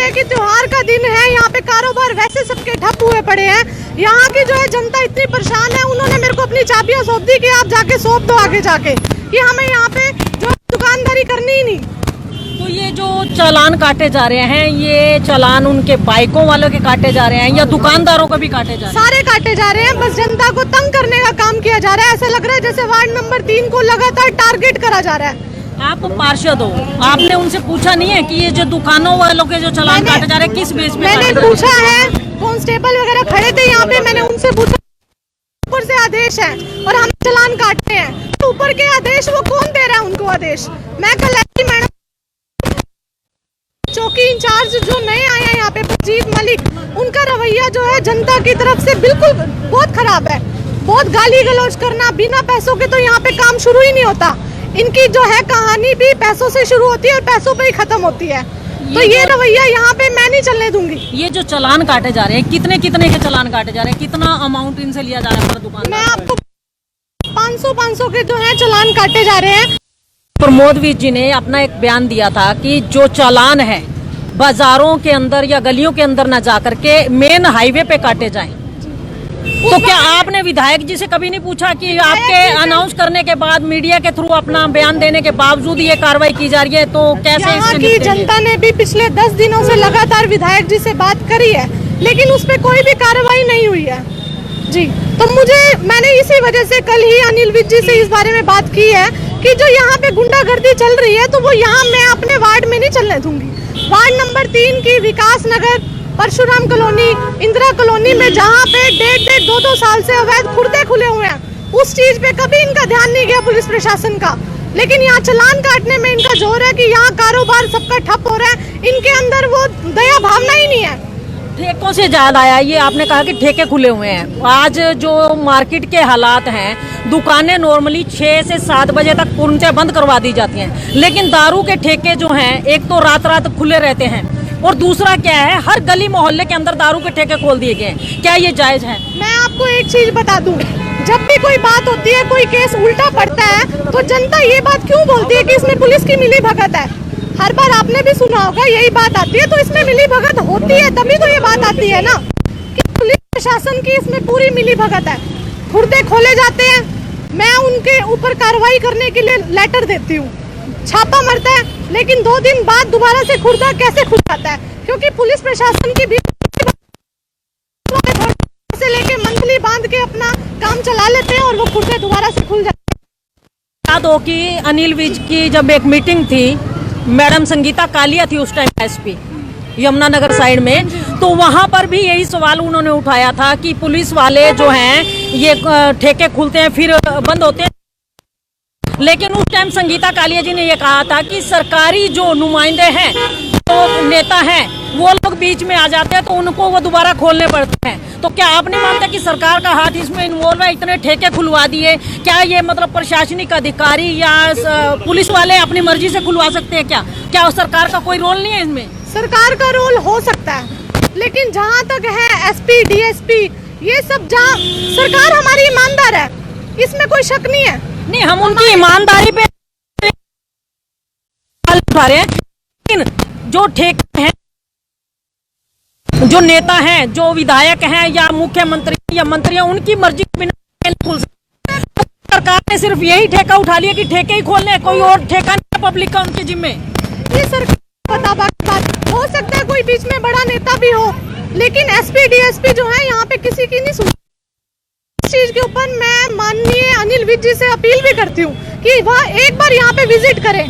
है कि त्योहार का दिन है, यहाँ पे कारोबार वैसे सबके ठप हुए पड़े हैं। यहाँ की जो है जनता इतनी परेशान है, उन्होंने मेरे को अपनी चाबियां सौंप दी कि आप जाके सौंप दो आगे जाके, कि हमें यहाँ पे जो दुकानदारी करनी ही नहीं। तो ये जो चालान काटे जा रहे हैं, ये चालान उनके बाइकों वालों के काटे जा रहे हैं या दुकानदारों को भी काटे जा रहे हैं? सारे काटे जा रहे हैं, बस जनता को तंग करने का काम किया जा रहा है। ऐसा लग रहा है जैसे वार्ड नंबर 3 को लगातार टारगेट करा जा रहा है। आप पार्षद हो, आपने उनसे पूछा नहीं है कि ये जो दुकानों वालों के जो चालान काटे जा रहे हैं किस बेस पे? मैंने पूछा है, कांस्टेबल वगैरह खड़े थे यहाँ पे, मैंने उनसे पूछा, ऊपर से आदेश है और हम चालान काटते हैं, तो ऊपर के आदेश वो कौन दे रहा है उनको आदेश? मैं कल मैडम चौकी इंचार्ज जो नए आए हैं यहाँ पे परजीत मलिक, उनका रवैया जो है जनता की तरफ से बिल्कुल बहुत खराब है। बहुत गाली गलौज करना, बिना पैसों के तो यहाँ पे काम शुरू ही नहीं होता। इनकी जो है कहानी भी पैसों से शुरू होती है और पैसों पे ही खत्म होती है। तो ये रवैया यहाँ पे मैं नहीं चलने दूंगी। ये जो चालान काटे जा रहे हैं, कितने कितने के चालान काटे जा रहे हैं, कितना अमाउंट इनसे लिया जा रहा है पर दुकान? मैं आपको 500 के जो है चालान काटे जा रहे हैं। प्रमोद वीर जी ने अपना एक बयान दिया था कि जो चालान है बाजारों के अंदर या गलियों के अंदर न जा करके मेन हाईवे पे काटे जाएं। तो क्या आपने विधायक जी से कभी नहीं पूछा कि आपके अनाउंस करने के बाद मीडिया के थ्रू अपना बयान देने के बावजूद ये कार्रवाई की जा रही है, तो कैसे? यहाँ की जनता ने भी पिछले 10 दिनों से लगातार विधायक जी से बात करी है, लेकिन उस पर कोई भी कार्रवाई नहीं हुई है जी। तो मैंने इसी वजह से कल ही अनिल विज जी से इस बारे में बात की है कि जो यहाँ पे गुंडागर्दी चल रही है, तो वो यहाँ मैं अपने वार्ड में नहीं चलने दूंगी। वार्ड नंबर 3 की विकास नगर, परशुराम कॉलोनी, इंदिरा कॉलोनी में जहाँ पे 1.5-2 साल से अवैध खुर्दे खुले हुए हैं, उस चीज पे कभी इनका ध्यान नहीं गया पुलिस प्रशासन का। लेकिन यहाँ चालान काटने में इनका जोर है कि यहाँ कारोबार सबका ठप हो रहा है, इनके अंदर वो दया भावना ही नहीं है। ठेकों से याद आया, ये आपने कहा कि ठेके खुले हुए हैं। आज जो मार्केट के हालात हैं, दुकानें नॉर्मली 6 से 7 बजे तक पूर्णतः बंद करवा दी जाती हैं, लेकिन दारू के ठेके जो हैं एक तो रात रात खुले रहते हैं और दूसरा क्या है, हर गली मोहल्ले के अंदर दारू के ठेके खोल दिए गए हैं। क्या ये जायज है? मैं आपको एक चीज बता दूं, जब भी कोई बात होती है, कोई केस उल्टा पड़ता है, तो जनता ये बात क्यों बोलती है कि इसमें पुलिस की मिली भगत है? हर बार आपने भी सुना होगा यही बात आती है, तो इसमें मिली भगत होती है तभी तो ये बात आती है ना कि पुलिस प्रशासन की इसमें पूरी मिली भगत है। खुर्दे खोले जाते हैं, मैं उनके ऊपर कार्रवाई करने के लिए लेटर देती हूँ, छापा मरता है, लेकिन 2 दिन बाद दोबारा से खुर्दा कैसे खुल जाता है? क्योंकि पुलिस प्रशासन की भी से लेके मंथली बांध के अपना काम चला लेते हैं और वो खुर्दे दोबारा से खुल जाते हैं। याद हो कि अनिल विज की जब एक मीटिंग थी, मैडम संगीता कालिया थी उस टाइम एसपी यमुनानगर साइड में, तो वहां पर भी यही सवाल उन्होंने उठाया था कि पुलिस वाले जो हैं ये ठेके खुलते हैं फिर बंद होते हैं। लेकिन उस टाइम संगीता कालिया जी ने ये कहा था कि सरकारी जो नुमाइंदे हैं, जो नेता हैं, वो लोग बीच में आ जाते हैं तो उनको वो दोबारा खोलने पड़ते हैं। तो क्या आप नहीं मानते कि सरकार का हाथ इसमें इन्वॉल्व है? इतने ठेके खुलवा दिए, क्या ये मतलब प्रशासनिक अधिकारी या पुलिस वाले अपनी मर्जी से खुलवा सकते हैं? क्या सरकार का कोई रोल नहीं है इसमें? सरकार का रोल हो सकता है, लेकिन जहाँ तक है एसपी, डीएसपी, ये सब, जहाँ सरकार हमारी ईमानदार है, इसमें कोई शक नहीं है। नहीं, हम उनकी ईमानदारी पे उठा रहे हैं, लेकिन जो ठेके हैं, जो नेता हैं, जो विधायक हैं या मुख्यमंत्री या मंत्री हैं, उनकी मर्जी के बिना खुल सकते। सरकार ने सिर्फ यही ठेका उठा लिया कि ठेके ही खोलने, कोई और ठेका नहीं है पब्लिक का उनके जिम्मे। ये सरकार पता बात हो सकता है, कोई बीच में बड़ा नेता भी हो, लेकिन एसपी डीएसपी जो है यहाँ पे किसी की नहीं सुन। इस चीज के ऊपर मैं माननीय अनिल विज जी से अपील भी करती हूँ कि वह एक बार यहाँ पे विजिट करें,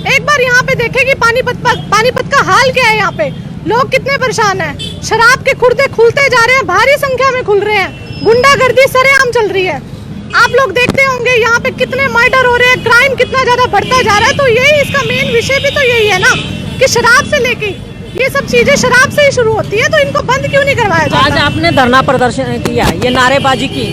एक बार यहाँ पे देखें कि पानीपत का हाल क्या है। यहाँ पे लोग कितने परेशान हैं, शराब के खुर्दे खुलते जा रहे हैं, भारी संख्या में खुल रहे हैं, गुंडागर्दी सरेआम चल रही है। आप लोग देखते होंगे यहाँ पे कितने मर्डर हो रहे हैं, क्राइम कितना ज्यादा बढ़ता जा रहा है। तो यही इसका मेन विषय भी तो यही है ना कि शराब से लेके ये सब चीजें शराब से ही शुरू होती है, तो इनको बंद क्यों नहीं करवाया जाता? आज आपने धरना प्रदर्शन किया, ये नारेबाजी की।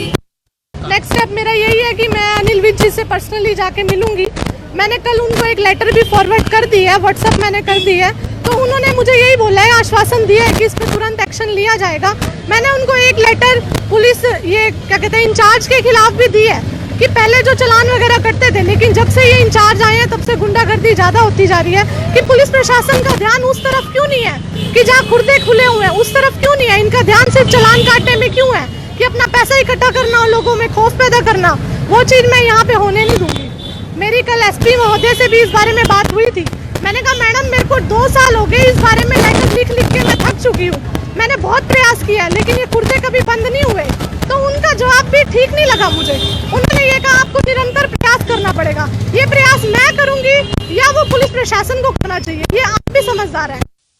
नेक्स्ट स्टेप मेरा यही है कि मैं अनिल विज जी से पर्सनली जाके मिलूंगी। मैंने कल उनको एक लेटर भी फॉरवर्ड कर दी है, व्हाट्सएप मैंने कर दी है, तो उन्होंने मुझे यही बोला है, आश्वासन दिया है कि इस पर तुरंत एक्शन लिया जाएगा। मैंने उनको एक लेटर पुलिस ये क्या कहते हैं इंचार्ज के खिलाफ भी दी है कि पहले जो चलान वगैरह करते थे, लेकिन जब से ये इंचार्ज आए हैं तब से गुंडागर्दी ज़्यादा होती जा रही है। कि पुलिस प्रशासन का ध्यान उस तरफ क्यों नहीं है कि जहाँ खुर्दे खुले हुए हैं उस तरफ क्यों नहीं है? इनका ध्यान सिर्फ चलान काटने में क्यों है कि अपना पैसा इकट्ठा करना और लोगों में खौफ पैदा करना? वो चीज़ मैं यहाँ पे होने नहीं दूंगी। मेरी कल एसपी महोदय से भी इस बारे में बात हुई थी। मैंने कहा मैडम मेरे को 2 साल हो गए इस बारे में लेटर लिख के मैं थक चुकी हूँ। मैंने बहुत प्रयास किया लेकिन ये खुर्दे कभी बंद नहीं हुए। तो उनका जवाब भी ठीक नहीं लगा मुझे। उन्होंने ये कहा आपको निरंतर प्रयास करना पड़ेगा। ये प्रयास मैं करूंगी या वो पुलिस प्रशासन को करना चाहिए? ये आप भी समझदार हैं।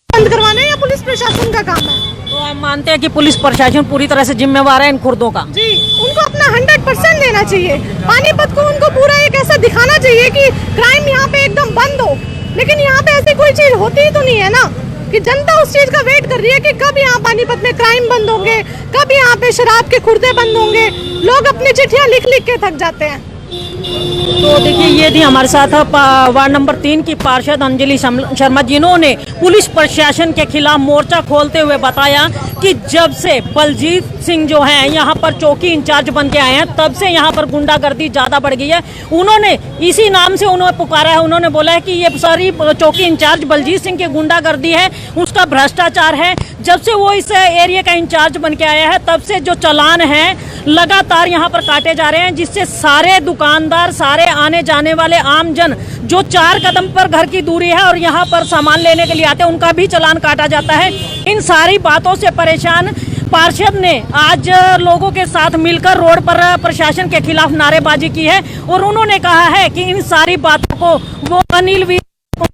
बंद करवाना या पुलिस प्रशासन का काम है? तो आप मानते हैं कि पुलिस प्रशासन पूरी तरह से जिम्मेवार है इन खुर्दों का? जी, उनको अपना 100% देना चाहिए। पानीपत को उनको पूरा एक ऐसा दिखाना चाहिए कि क्राइम यहाँ पे एकदम बंद हो। लेकिन यहाँ पे ऐसी कोई चीज होती ही तो नहीं है ना, कि जनता उस चीज का वेट कर रही है कि कब यहाँ पानीपत में क्राइम बंद होंगे, कब यहाँ पे शराब के खुर्दे बंद होंगे। लोग अपनी चिट्ठियां लिख लिख के थक जाते हैं। तो देखिए ये थी हमारे साथ वार्ड नंबर 3 की पार्षद अंजलि शर्मा, जिन्होंने पुलिस प्रशासन के खिलाफ मोर्चा खोलते हुए बताया कि जब से बलजीत सिंह जो हैं यहाँ पर चौकी इंचार्ज बन के आए हैं तब से यहाँ पर गुंडागर्दी ज़्यादा बढ़ गई है। उन्होंने इसी नाम से उन्होंने पुकारा है। उन्होंने बोला है कि ये सारी चौकी इंचार्ज बलजीत सिंह की गुंडागर्दी है, उसका भ्रष्टाचार है। जब से वो इस एरिया का इंचार्ज बन के आया है तब से जो चालान हैं लगातार यहाँ पर काटे जा रहे हैं, जिससे सारे दुकानदार, सारे आने जाने वाले आमजन जो 4 कदम पर घर की दूरी है और यहाँ पर सामान लेने के लिए आते हैं उनका भी चालान काटा जाता है। इन सारी बातों से परेशान पार्षद ने आज लोगों के साथ मिलकर रोड पर प्रशासन के खिलाफ नारेबाजी की है और उन्होंने कहा है कि इन सारी बातों को वो अनिल विज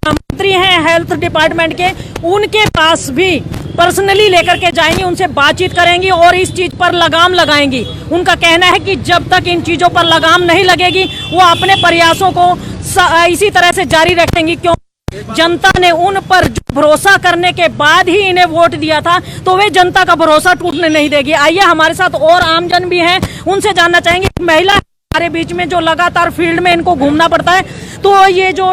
मंत्री हैं हेल्थ डिपार्टमेंट के, उनके पास भी पर्सनली लेकर के जाएंगी, उनसे बातचीत करेंगी और इस चीज पर लगाम लगाएंगी। उनका कहना है कि जब तक इन चीजों पर लगाम नहीं लगेगी वो अपने प्रयासों को इसी तरह से जारी रखेंगी, क्यों जनता ने उन पर भरोसा करने के बाद ही इन्हें वोट दिया था, तो वे जनता का भरोसा टूटने नहीं देगी। आइए हमारे साथ और आमजन भी हैं, उनसे जानना चाहेंगे। महिला हमारे बीच में जो लगातार फील्ड में इनको घूमना पड़ता है, तो ये जो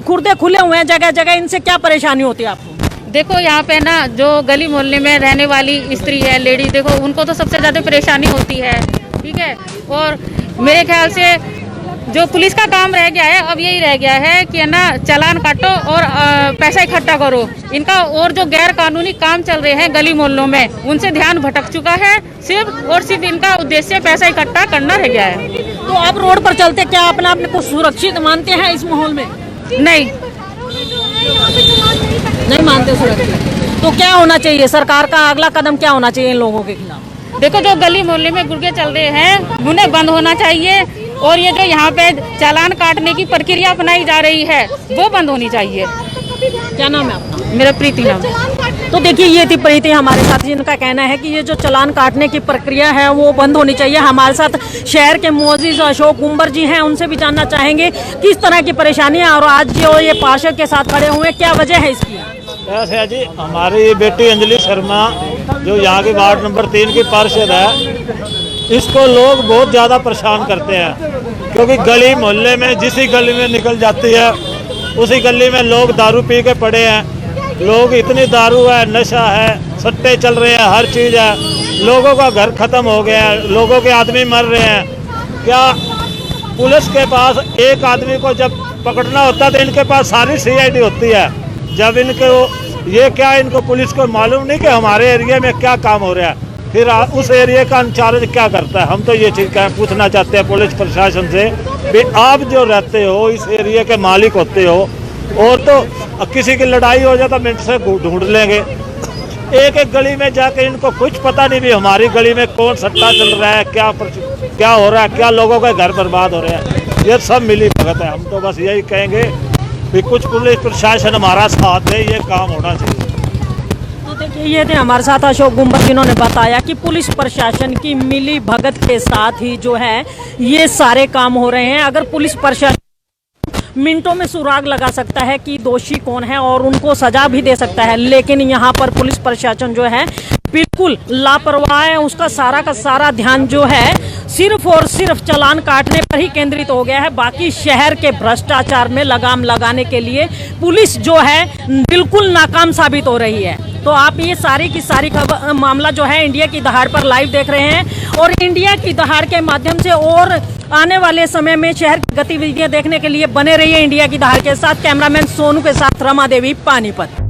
खुर्दे खुले हुए हैं जगह जगह, इनसे क्या परेशानी होती है आपको? देखो यहाँ पे ना जो गली मोहल्ले में रहने वाली स्त्री है, लेडी, देखो उनको तो सबसे ज़्यादा परेशानी होती है, ठीक है। और मेरे ख्याल से जो पुलिस का काम रह गया है अब यही रह गया है कि ना चालान काटो और पैसा इकट्ठा करो इनका। और जो गैर कानूनी काम चल रहे हैं गली मोहल्लों में उनसे ध्यान भटक चुका है। सिर्फ और सिर्फ इनका उद्देश्य पैसा इकट्ठा करना रह गया है। तो आप रोड पर चलते क्या अपने आप को सुरक्षित मानते हैं इस माहौल में? नहीं मानते सुरक्षित। तो क्या होना चाहिए, सरकार का अगला कदम क्या होना चाहिए इन लोगों के खिलाफ? देखो जो गली मोहल्ले में गुर्गे चल रहे हैं उन्हें बंद होना चाहिए और ये जो यहाँ पे चालान काटने की प्रक्रिया अपनाई जा रही है वो बंद होनी चाहिए। क्या नाम है आपका? मेरा प्रीति नाम। तो देखिए ये थी प्रीति हमारे साथ, जिनका कहना है कि ये जो चालान काटने की प्रक्रिया है वो बंद होनी चाहिए। हमारे साथ शहर के मुअज्जिज अशोक कुंबर जी हैं, उनसे भी जानना चाहेंगे किस तरह की परेशानियां और आज जो ये पार्षद के साथ खड़े हुए क्या वजह है इसकी? ऐसे है जी, हमारी बेटी अंजलि शर्मा जो यहाँ की वार्ड नंबर 3 की पार्षद है, इसको लोग बहुत ज़्यादा परेशान करते हैं क्योंकि गली मोहल्ले में जिस गली में निकल जाती है उसी गली में लोग दारू पी के पड़े हैं। लोग इतनी दारू है, नशा है, सट्टे चल रहे हैं, हर चीज़ है। लोगों का घर खत्म हो गया है, लोगों के आदमी मर रहे हैं। क्या पुलिस के पास एक आदमी को जब पकड़ना होता है तो इनके पास सारी CID होती है। जब इनको ये क्या इनको पुलिस को मालूम नहीं कि हमारे एरिया में क्या काम हो रहा है, फिर उस एरिया का इंचार्ज क्या करता है? हम तो ये चीज़ पूछना चाहते हैं पुलिस प्रशासन से भी आप जो रहते हो इस एरिया के मालिक होते हो और तो किसी की लड़ाई हो जाए तो मिनट से ढूंढ लेंगे। एक एक गली में जाके इनको कुछ पता नहीं भी हमारी गली में कौन सट्टा चल रहा है, क्या हो रहा है, क्या लोगों के घर बर्बाद हो रहे हैं। ये सब मिली भगत है। हम तो बस यही कहेंगे कि कुछ पुलिस प्रशासन हमारा साथ दे, ये काम होना चाहिए। तो देखिए ये थे हमारे साथ अशोक गुंबर, जिन्होंने बताया कि पुलिस प्रशासन की मिली भगत के साथ ही जो है ये सारे काम हो रहे हैं। अगर पुलिस प्रशासन मिनटों में सुराग लगा सकता है कि दोषी कौन है और उनको सजा भी दे सकता है, लेकिन यहाँ पर पुलिस प्रशासन जो है बिल्कुल लापरवाह है। उसका सारा का सारा ध्यान जो है सिर्फ और सिर्फ चालान काटने पर ही केंद्रित हो गया है। बाकी शहर के भ्रष्टाचार में लगाम लगाने के लिए पुलिस जो है बिल्कुल नाकाम साबित हो रही है। तो आप ये सारी की सारी मामला जो है इंडिया की दहाड़ पर लाइव देख रहे हैं और इंडिया की दहाड़ के माध्यम से और आने वाले समय में शहर की गतिविधियां देखने के लिए बने रहिए इंडिया की धार के साथ। कैमरामैन सोनू के साथ रमा देवी, पानीपत।